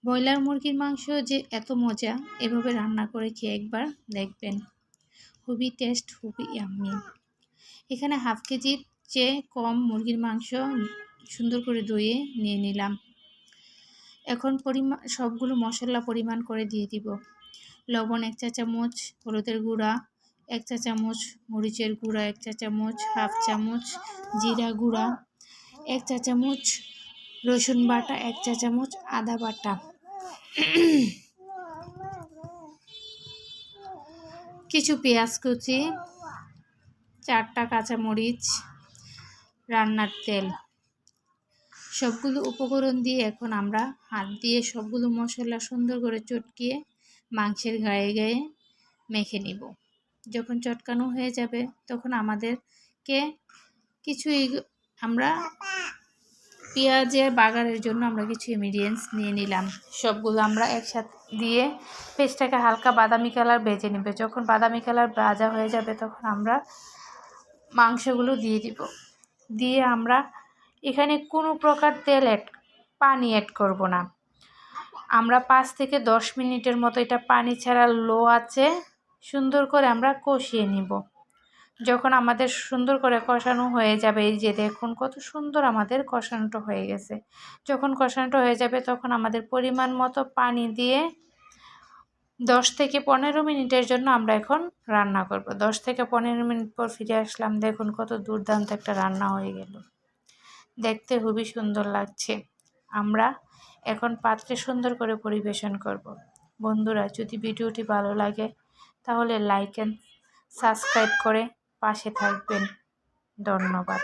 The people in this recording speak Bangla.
ব্রয়লার মুরগির মাংস যে এত মজা, এভাবে রান্না করে খেয়ে একবার দেখবেন। খুবই টেস্ট, খুবই ইয়াম্মি। এখানে হাফ কেজির চেয়ে কম মুরগির মাংস সুন্দর করে ধুয়ে নিয়ে নিলাম। এখন সবগুলো মশলা পরিমাণ করে দিয়ে দিব। লবণ 1 চা চামচ, হলুদের গুঁড়া 1 চা চামচ, মরিচের গুঁড়া 1 চা চামচ, হাফ চামচ জিরা গুঁড়া 1 চা চামচ, রসুন বাটা 1 চা চামচ, আদা বাটা, কিছু পেঁয়াজ কুচি, 4টা কাঁচামরিচ, রান্নার তেল। সবগুলো উপকরণ দিয়ে এখন আমরা হাত দিয়ে সবগুলো মশলা সুন্দর করে চটকিয়ে মাংসের গায়ে গায়ে মেখে নিব। যখন চটকানো হয়ে যাবে তখন আমাদেরকে আমরা পেঁয়াজের বাগারের জন্য আমরা কিছু ইনগ্রিডিয়েন্টস নিয়ে নিলাম। সবগুলো আমরা একসাথে দিয়ে পেস্টটাকে হালকা বাদামি কালার ভেজে নেব। যখন বাদামি কালার ভাজা হয়ে যাবে তখন আমরা মাংসগুলো দিয়ে দিব। দিয়ে আমরা এখানে কোনো প্রকার পানি অ্যাড করব না। আমরা 5 থেকে 10 মিনিটের মতো এটা পানি ছাড়া লো আছে সুন্দর করে আমরা কষিয়ে নিব। যখন আমাদের সুন্দর করে কষানো হয়ে যাবে, এই যে দেখুন কত সুন্দর আমাদের কষানোটা হয়ে গেছে। যখন কষানোটা হয়ে যাবে তখন আমাদের পরিমাণ মতো পানি দিয়ে 10 থেকে 15 মিনিটের জন্য আমরা এখন রান্না করব। 10 থেকে 15 মিনিট পর ফিরে আসলাম। দেখুন কত দুর্দান্ত একটা রান্না হয়ে গেল। দেখতে খুবই সুন্দর লাগছে। আমরা এখন পাত্রে সুন্দর করে পরিবেশন করব। বন্ধুরা, যদি ভিডিওটি ভালো লাগে তাহলে লাইক এন্ড সাবস্ক্রাইব করে পাশে থাকবেন। ধন্যবাদ।